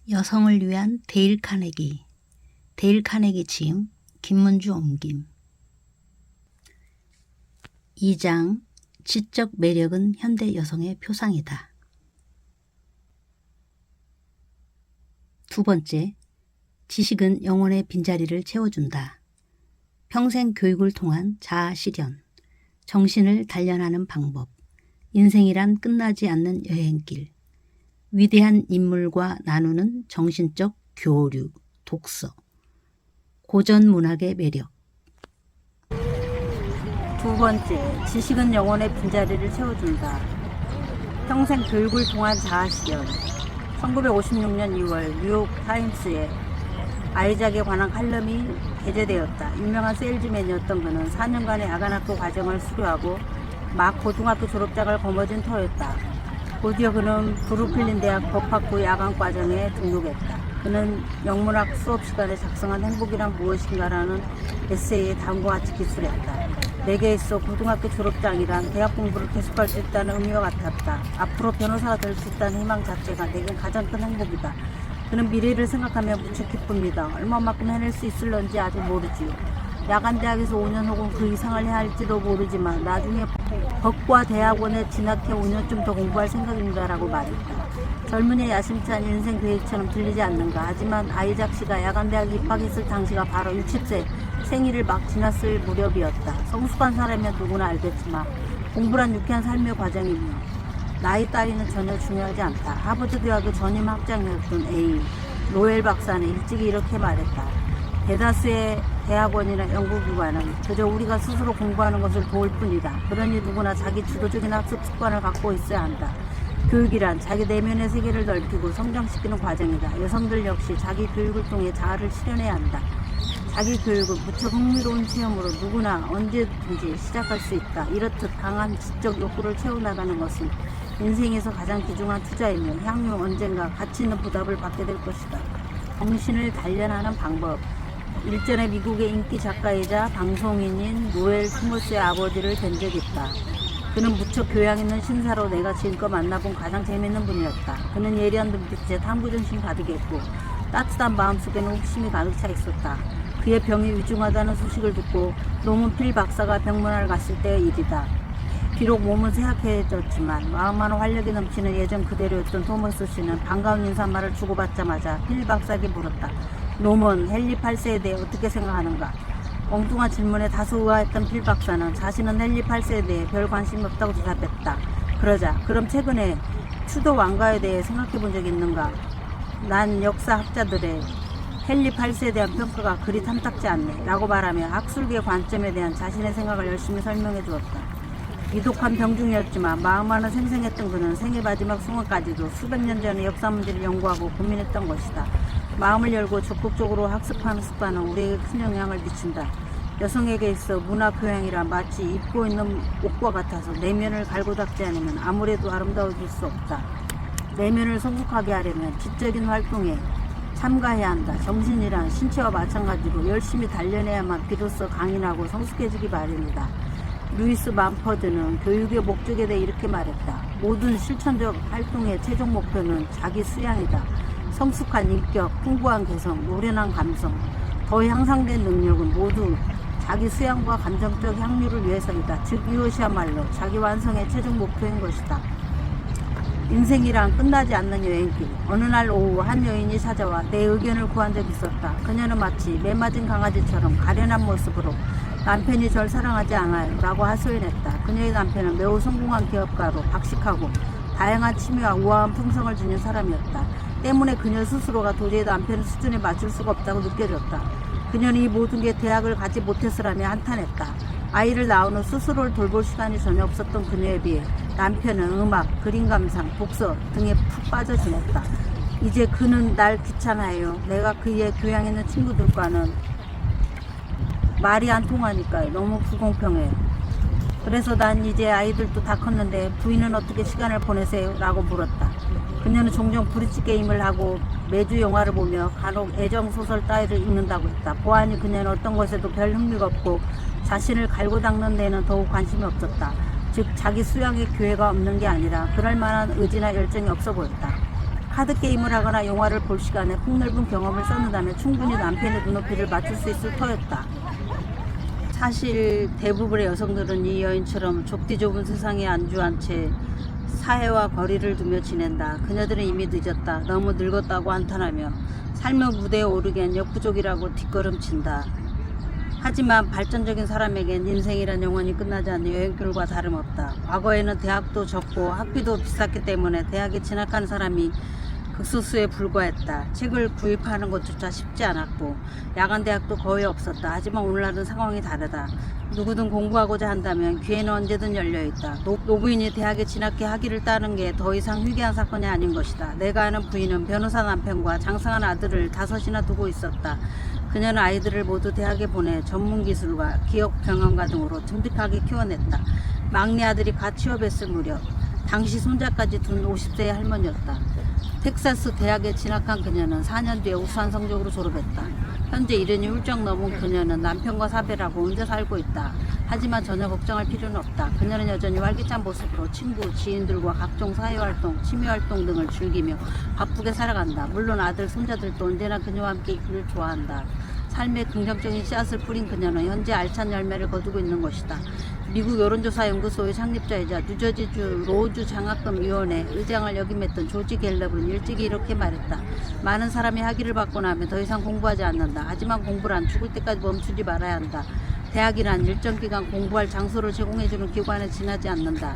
여성을 위한 데일 카네기 지음, 김문주 옮김. 2장 지적 매력은 현대 여성의 표상이다. 두 번째, 지식은 영혼의 빈자리를 채워준다. 평생 교육을 통한 자아 실현, 정신을 단련하는 방법, 인생이란 끝나지 않는 여행길, 위대한 인물과 나누는 정신적 교류, 독서, 고전 문학의 매력. 두 번째, 지식은 영혼의 빈자리를 채워준다. 평생 교육을 통한 자아 실현. 1956년 2월 뉴욕 타임스에 아이작에 관한 칼럼이 게재되었다. 유명한 세일즈맨이었던 그는 4년간의 야간학교 과정을 수료하고 막 고등학교 졸업장을 거머쥔 터였다. 곧이어 그는 브루클린 대학 법학부 야간과정에 등록했다. 그는 영문학 수업 시간에 작성한 행복이란 무엇인가라는 에세이에 다음과 같이 기술했다. 내게 있어 고등학교 졸업장이란 대학 공부를 계속할 수 있다는 의미와 같았다. 앞으로 변호사가 될 수 있다는 희망 자체가 내겐 가장 큰 행복이다. 그는 미래를 생각하며 무척 기쁩니다. 얼마만큼 해낼 수 있을런지 아직 모르지요. 야간대학에서 5년 혹은 그 이상을 해야 할지도 모르지만 나중에 법과 대학원에 진학해 5년쯤 더 공부할 생각입니다 라고 말했다. 젊은이의 야심찬 인생 계획처럼 들리지 않는가. 하지만 아이작 씨가 야간대학 입학했을 당시가 바로 60세 생일을 막 지났을 무렵이었다. 성숙한 사람이면 누구나 알겠지만 공부란 유쾌한 삶의 과정이며 나이 따위는 전혀 중요하지 않다. 하버드 대학의 전임 학장이었던 A. 로엘 박사는 일찍이 이렇게 말했다. 대다수의 대학원이나 연구기관은 그저 우리가 스스로 공부하는 것을 도울 뿐이다. 그러니 누구나 자기 주도적인 학습 습관을 갖고 있어야 한다. 교육이란 자기 내면의 세계를 넓히고 성장시키는 과정이다. 여성들 역시 자기 교육을 통해 자아를 실현해야 한다. 자기 교육은 무척 흥미로운 체험으로 누구나 언제든지 시작할 수 있다. 이렇듯 강한 지적 욕구를 채워나가는 것은 인생에서 가장 귀중한 투자이며 향후 언젠가 가치 있는 보답을 받게 될 것이다. 정신을 단련하는 방법. 일전에 미국의 인기 작가이자 방송인인 노엘 스무스의 아버지를 뵌 적 있다. 그는 무척 교양 있는 신사로 내가 지금껏 만나본 가장 재미있는 분이었다. 그는 예리한 눈빛에 탐구정신이 가득했고 따뜻한 마음속에는 호기심이 가득 차 있었다. 그의 병이 위중하다는 소식을 듣고 노먼 필 박사가 병문안을 갔을 때의 일이다. 비록 몸은 쇠약해졌지만 마음만은 활력이 넘치는 예전 그대로였던 토머스 씨는 반가운 인사말을 주고받자마자 필 박사에게 물었다. 노먼, 헨리 8세에 대해 어떻게 생각하는가? 엉뚱한 질문에 다소 의아했던 필 박사는 자신은 헨리 8세에 대해 별 관심이 없다고 대답했다. 그러자 그럼 최근에 추도 왕가에 대해 생각해 본 적이 있는가? 난 역사학자들의 헨리 8세에 대한 평가가 그리 탐탁지 않네 라고 말하며 학술계의 관점에 대한 자신의 생각을 열심히 설명해 주었다. 비독한 병중이었지만 마음만은 생생했던 그는 생애 마지막 순간까지도 수백 년 전의 역사 문제를 연구하고 고민했던 것이다. 마음을 열고 적극적으로 학습하는 습관은 우리에게 큰 영향을 미친다. 여성에게 있어 문화교양이란 마치 입고 있는 옷과 같아서 내면을 갈고 닦지 않으면 아무래도 아름다워질 수 없다. 내면을 성숙하게 하려면 지적인 활동에 참가해야 한다. 정신이란 신체와 마찬가지로 열심히 단련해야만 비로소 강인하고 성숙해지기 마련이다. 루이스 만퍼드는 교육의 목적에 대해 이렇게 말했다. 모든 실천적 활동의 최종 목표는 자기 수양이다. 성숙한 인격, 풍부한 개성, 노련한 감성, 더 향상된 능력은 모두 자기 수양과 감정적 향유를 위해서이다. 즉 이것이야말로 자기 완성의 최종 목표인 것이다. 인생이란 끝나지 않는 여행길. 어느 날 오후 한 여인이 찾아와 내 의견을 구한 적이 있었다. 그녀는 마치 매맞은 강아지처럼 가련한 모습으로 남편이 절 사랑하지 않아요 라고 하소연했다. 그녀의 남편은 매우 성공한 기업가로 박식하고 다양한 취미와 우아한 품성을 지닌 사람이었다. 때문에 그녀 스스로가 도저히 남편의 수준에 맞출 수가 없다고 느껴졌다. 그녀는 이 모든 게 대학을 가지 못했으라며 한탄했다. 아이를 낳은 후 스스로를 돌볼 시간이 전혀 없었던 그녀에 비해 남편은 음악, 그림 감상, 독서 등에 푹 빠져 지냈다. 이제 그는 날 귀찮아해요. 내가 그의 교양 있는 친구들과는 말이 안 통하니까요. 너무 불공평해요. 그래서 난 이제 아이들도 다 컸는데 부인은 어떻게 시간을 보내세요? 라고 물었다. 그녀는 종종 브릿지 게임을 하고 매주 영화를 보며 간혹 애정소설 따위를 읽는다고 했다. 보아하니 그녀는 어떤 것에도 별 흥미가 없고 자신을 갈고 닦는 데는 더욱 관심이 없었다. 즉 자기 수양의 기회가 없는 게 아니라 그럴 만한 의지나 열정이 없어 보였다. 카드게임을 하거나 영화를 볼 시간에 폭넓은 경험을 쌓는다면 충분히 남편의 눈높이를 맞출 수 있을 터였다. 사실 대부분의 여성들은 이 여인처럼 좁디 좁은 세상에 안주한 채 사회와 거리를 두며 지낸다. 그녀들은 이미 늦었다. 너무 늙었다고 한탄하며 삶의 무대에 오르기엔 역부족이라고 뒷걸음친다. 하지만 발전적인 사람에겐 인생이란 영원히 끝나지 않는 여행길과 다름없다. 과거에는 대학도 적고 학비도 비쌌기 때문에 대학에 진학하는 사람이 극소수에 불과했다. 책을 구입하는 것조차 쉽지 않았고 야간 대학도 거의 없었다. 하지만 오늘날은 상황이 다르다. 누구든 공부하고자 한다면 기회는 언제든 열려있다. 노부인이 대학에 진학해 학위를 따는 게 더 이상 희귀한 사건이 아닌 것이다. 내가 아는 부인은 변호사 남편과 장성한 아들을 5이나 두고 있었다. 그녀는 아이들을 모두 대학에 보내 전문기술과 기업 경영과 등으로 듬직하게 키워냈다. 막내 아들이 갓 취업했을 무렵 당시 손자까지 둔 50세의 할머니였다. 텍사스 대학에 진학한 그녀는 4년 뒤에 우수한 성적으로 졸업했다. 현재 70이 훌쩍 넘은 그녀는 남편과 사별하고 혼자 살고 있다. 하지만 전혀 걱정할 필요는 없다. 그녀는 여전히 활기찬 모습으로 친구, 지인들과 각종 사회활동, 취미활동 등을 즐기며 바쁘게 살아간다. 물론 아들, 손자들도 언제나 그녀와 함께 있기를 좋아한다. 삶의 긍정적인 씨앗을 뿌린 그녀는 현재 알찬 열매를 거두고 있는 것이다. 미국 여론조사연구소의 창립자이자 뉴저지주 로주 장학금위원회 의장을 역임했던 조지 갤럽은 일찍이 이렇게 말했다. 많은 사람이 학위를 받고 나면 더 이상 공부하지 않는다. 하지만 공부란 죽을 때까지 멈추지 말아야 한다. 대학이란 일정 기간 공부할 장소를 제공해주는 기관에 지나지 않는다.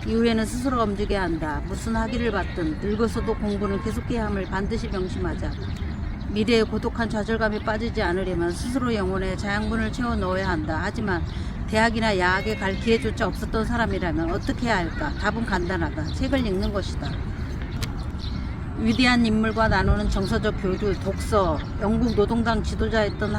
이후에는 스스로 움직여야 한다. 무슨 학위를 받든 늙어서도 공부는 계속해야 함을 반드시 명심하자. 미래에 고독한 좌절감에 빠지지 않으려면 스스로 영혼에 자양분을 채워 넣어야 한다. 하지만 대학이나 야학에 갈 기회조차 없었던 사람이라면 어떻게 해야 할까? 답은 간단하다. 책을 읽는 것이다. 위대한 인물과 나누는 정서적 교류, 독서. 영국 노동당 지도자였던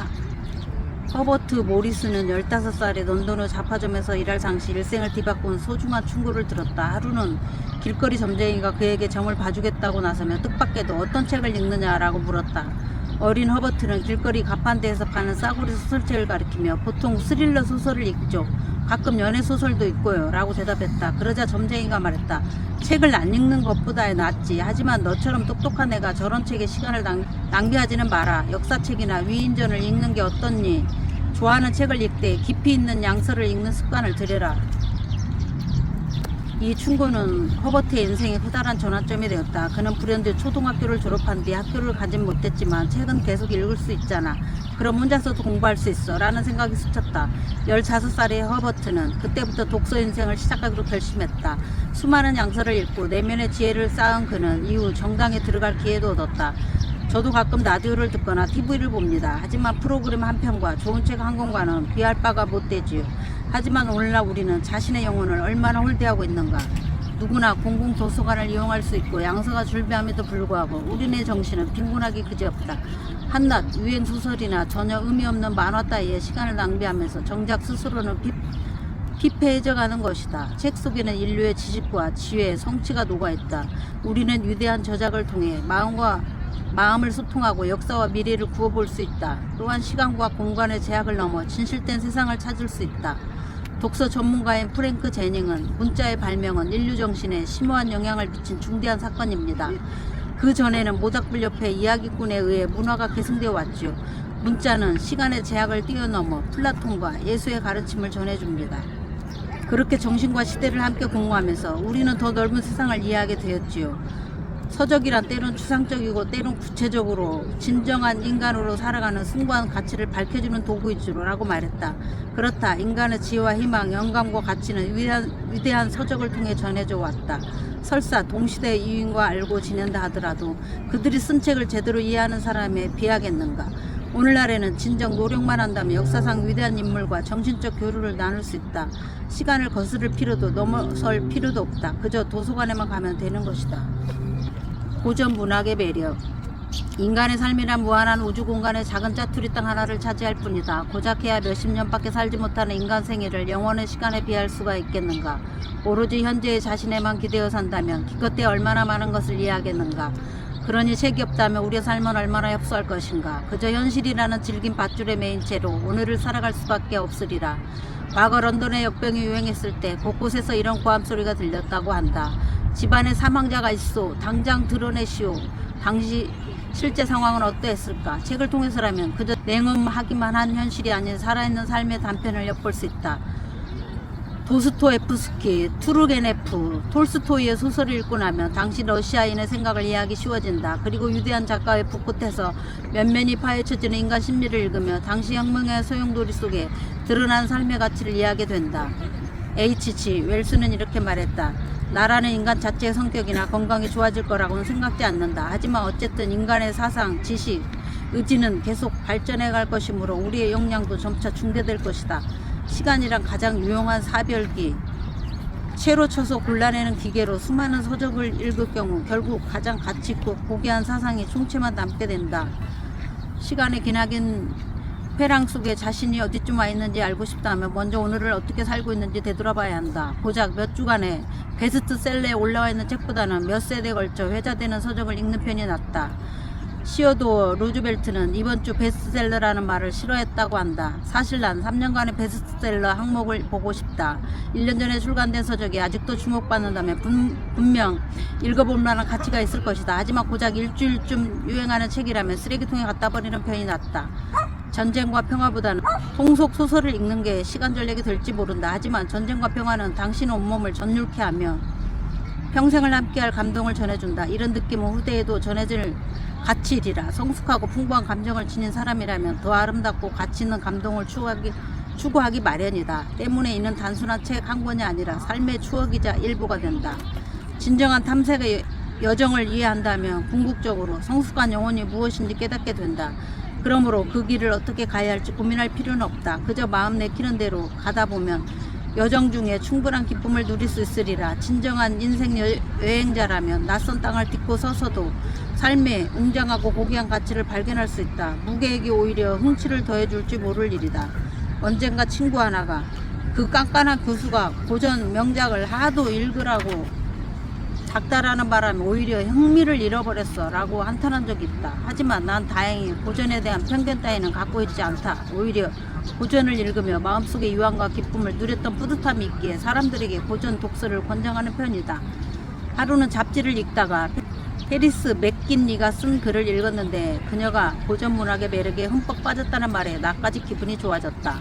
허버트 모리스는 15살에 런던의 잡화점에서 일할 당시 일생을 뒤바꾼 소중한 충고를 들었다. 하루는 길거리 점쟁이가 그에게 점을 봐주겠다고 나서며 뜻밖에도 어떤 책을 읽느냐라고 물었다. 어린 허버트는 길거리 가판대에서 파는 싸구려 소설책을 가리키며 보통 스릴러 소설을 읽죠. 가끔 연애 소설도 읽고요. 라고 대답했다. 그러자 점쟁이가 말했다. 책을 안 읽는 것보다 낫지. 하지만 너처럼 똑똑한 애가 저런 책에 시간을 낭비하지는 마라. 역사책이나 위인전을 읽는 게 어떻니? 좋아하는 책을 읽되 깊이 있는 양서를 읽는 습관을 들여라. 이 충고는 허버트의 인생의 커다란 전환점이 되었다. 그는 불현듯 초등학교를 졸업한 뒤 학교를 가진 못했지만 책은 계속 읽을 수 있잖아. 그럼 혼자서도 공부할 수 있어 라는 생각이 스쳤다. 15살의 허버트는 그때부터 독서 인생을 시작하기로 결심했다. 수많은 양서를 읽고 내면의 지혜를 쌓은 그는 이후 정당에 들어갈 기회도 얻었다. 저도 가끔 라디오를 듣거나 TV를 봅니다. 하지만 프로그램 한 편과 좋은 책 한 권과는 비할 바가 못 되지요. 하지만 오늘날 우리는 자신의 영혼을 얼마나 홀대하고 있는가. 누구나 공공 도서관을 이용할 수 있고 양서가 줄비함에도 불구하고 우리네 정신은 빈곤하기 그지없다. 한낱 유행 소설이나 전혀 의미 없는 만화 따위에 시간을 낭비하면서 정작 스스로는 피폐해져가는 것이다. 책 속에는 인류의 지식과 지혜, 성취가 녹아있다. 우리는 위대한 저작을 통해 마음을 소통하고 역사와 미래를 구워볼 수 있다. 또한 시간과 공간의 제약을 넘어 진실된 세상을 찾을 수 있다. 독서 전문가인 프랭크 제닝은 문자의 발명은 인류 정신에 심오한 영향을 미친 중대한 사건입니다. 그 전에는 모닥불 옆에 이야기꾼에 의해 문화가 계승되어 왔죠. 문자는 시간의 제약을 뛰어넘어 플라톤과 예수의 가르침을 전해줍니다. 그렇게 정신과 시대를 함께 공유하면서 우리는 더 넓은 세상을 이해하게 되었지요. 서적이란 때론 추상적이고 때론 구체적으로 진정한 인간으로 살아가는 숭고한 가치를 밝혀주는 도구이지라고 말했다. 그렇다. 인간의 지혜와 희망, 영감과 가치는 위대한 서적을 통해 전해져 왔다. 설사 동시대의 이윤과 알고 지낸다 하더라도 그들이 쓴 책을 제대로 이해하는 사람에 비하겠는가. 오늘날에는 진정 노력만 한다면 역사상 위대한 인물과 정신적 교류를 나눌 수 있다. 시간을 거스를 필요도 넘어설 필요도 없다. 그저 도서관에만 가면 되는 것이다. 고전 문학의 매력. 인간의 삶이란 무한한 우주 공간의 작은 짜투리 땅 하나를 차지할 뿐이다. 고작해야 몇십 년밖에 살지 못하는 인간 생애를 영원의 시간에 비할 수가 있겠는가. 오로지 현재의 자신에만 기대어 산다면 기껏해 얼마나 많은 것을 이해하겠는가. 그러니 책이 없다면 우리의 삶은 얼마나 협소할 것인가. 그저 현실이라는 질긴 밧줄에 매인 채로 오늘을 살아갈 수밖에 없으리라. 과거 런던의 역병이 유행했을 때 곳곳에서 이런 고함소리가 들렸다고 한다. 집안에 사망자가 있어 당장 드러내시오. 당시 실제 상황은 어떠했을까? 책을 통해서라면 그저 냉엄하기만 한 현실이 아닌 살아있는 삶의 단편을 엿볼 수 있다. 도스토옙스키, 투르게네프, 톨스토이의 소설을 읽고 나면 당시 러시아인의 생각을 이해하기 쉬워진다. 그리고 위대한 작가의 붓끝에서 면면이 파헤쳐지는 인간 심리를 읽으며 당시 혁명의 소용돌이 속에 드러난 삶의 가치를 이해하게 된다. H.G. 웰스는 이렇게 말했다. 나라는 인간 자체의 성격이나 건강이 좋아질 거라고는 생각지 않는다. 하지만 어쨌든 인간의 사상, 지식, 의지는 계속 발전해 갈 것이므로 우리의 역량도 점차 중대될 것이다. 시간이란 가장 유용한 사별기. 채로 쳐서 골라내는 기계로 수많은 서적을 읽을 경우 결국 가장 가치있고 고귀한 사상이 총체만 남게 된다. 시간의 기나긴 회랑 속에 자신이 어디쯤 와 있는지 알고 싶다 하면 먼저 오늘을 어떻게 살고 있는지 되돌아봐야 한다. 고작 몇 주간에 베스트셀러에 올라와 있는 책보다는 몇 세대에 걸쳐 회자되는 서적을 읽는 편이 낫다. 시어도어 루즈벨트는 이번 주 베스트셀러라는 말을 싫어했다고 한다. 사실 난 3년간의 베스트셀러 항목을 보고 싶다. 1년 전에 출간된 서적이 아직도 주목받는다면 분명 읽어볼 만한 가치가 있을 것이다. 하지만 고작 일주일쯤 유행하는 책이라면 쓰레기통에 갖다 버리는 편이 낫다. 전쟁과 평화보다는 통속 소설을 읽는 게 시간 전략이 될지 모른다. 하지만 전쟁과 평화는 당신의 온몸을 전율케 하며 평생을 함께할 감동을 전해준다. 이런 느낌은 후대에도 전해질 가치이리라. 성숙하고 풍부한 감정을 지닌 사람이라면 더 아름답고 가치 있는 감동을 추구하기 마련이다. 때문에 이는 단순한 책 한 권이 아니라 삶의 추억이자 일부가 된다. 진정한 탐색의 여정을 이해한다면 궁극적으로 성숙한 영혼이 무엇인지 깨닫게 된다. 그러므로 그 길을 어떻게 가야 할지 고민할 필요는 없다. 그저 마음 내키는 대로 가다 보면 여정 중에 충분한 기쁨을 누릴 수 있으리라. 진정한 인생 여행자라면 낯선 땅을 딛고 서서도 삶의 웅장하고 고귀한 가치를 발견할 수 있다. 무계획이 오히려 흥취를 더해줄지 모를 일이다. 언젠가 친구 하나가 그 깐깐한 교수가 고전 명작을 하도 읽으라고 닥달하는 바람에 오히려 흥미를 잃어버렸어 라고 한탄한 적이 있다. 하지만 난 다행히 고전에 대한 편견 따위는 갖고 있지 않다. 오히려 고전을 읽으며 마음속의 유한과 기쁨을 누렸던 뿌듯함이 있기에 사람들에게 고전 독서를 권장하는 편이다. 하루는 잡지를 읽다가 페리스 맥긴리가 쓴 글을 읽었는데 그녀가 고전 문학의 매력에 흠뻑 빠졌다는 말에 나까지 기분이 좋아졌다.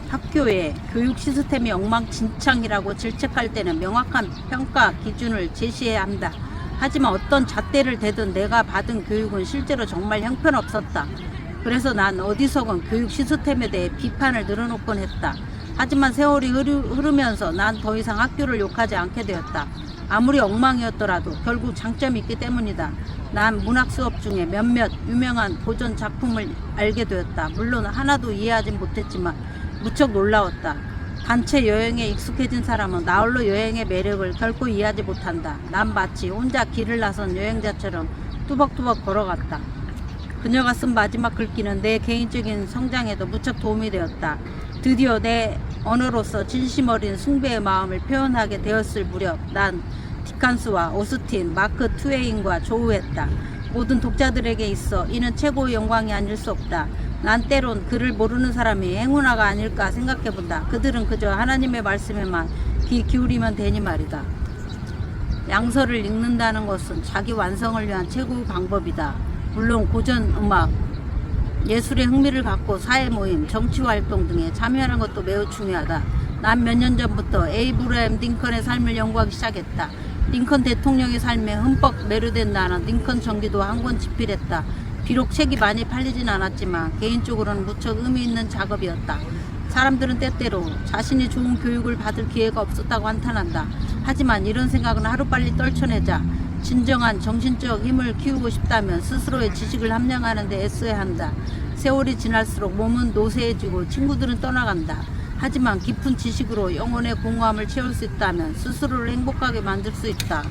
학교의 교육 시스템이 엉망진창이라고 질책할 때는 명확한 평가 기준을 제시해야 한다. 하지만 어떤 잣대를 대든 내가 받은 교육은 실제로 정말 형편없었다. 그래서 난 어디서건 교육 시스템에 대해 비판을 늘어놓곤 했다. 하지만 세월이 흐르면서 난 더 이상 학교를 욕하지 않게 되었다. 아무리 엉망이었더라도 결국 장점이 있기 때문이다. 난 문학 수업 중에 몇몇 유명한 고전 작품을 알게 되었다. 물론 하나도 이해하진 못했지만 무척 놀라웠다. 단체 여행에 익숙해진 사람은 나홀로 여행의 매력을 결코 이해하지 못한다. 난 마치 혼자 길을 나선 여행자처럼 뚜벅뚜벅 걸어갔다. 그녀가 쓴 마지막 글귀는 내 개인적인 성장에도 무척 도움이 되었다. 드디어 내 언어로서 진심 어린 숭배의 마음을 표현하게 되었을 무렵 난 디칸스와 오스틴, 마크 트웨인과 조우했다. 모든 독자들에게 있어 이는 최고의 영광이 아닐 수 없다. 난 때론 그를 모르는 사람이 행운아가 아닐까 생각해본다. 그들은 그저 하나님의 말씀에만 귀 기울이면 되니 말이다. 양서를 읽는다는 것은 자기 완성을 위한 최고의 방법이다. 물론 고전 음악, 예술에 흥미를 갖고 사회 모임, 정치활동 등에 참여하는 것도 매우 중요하다. 난 몇 년 전부터 에이브라임 링컨의 삶을 연구하기 시작했다. 링컨 대통령의 삶에 흠뻑 매료된 나는 링컨 전기도 한 권 집필했다. 비록 책이 많이 팔리진 않았지만 개인적으로는 무척 의미 있는 작업이었다. 사람들은 때때로 자신이 좋은 교육을 받을 기회가 없었다고 한탄한다. 하지만 이런 생각은 하루빨리 떨쳐내자. 진정한 정신적 힘을 키우고 싶다면 스스로의 지식을 함양하는 데 애써야 한다. 세월이 지날수록 몸은 노쇠해지고 친구들은 떠나간다. 하지만 깊은 지식으로 영혼의 공허함을 채울 수 있다면 스스로를 행복하게 만들 수 있다.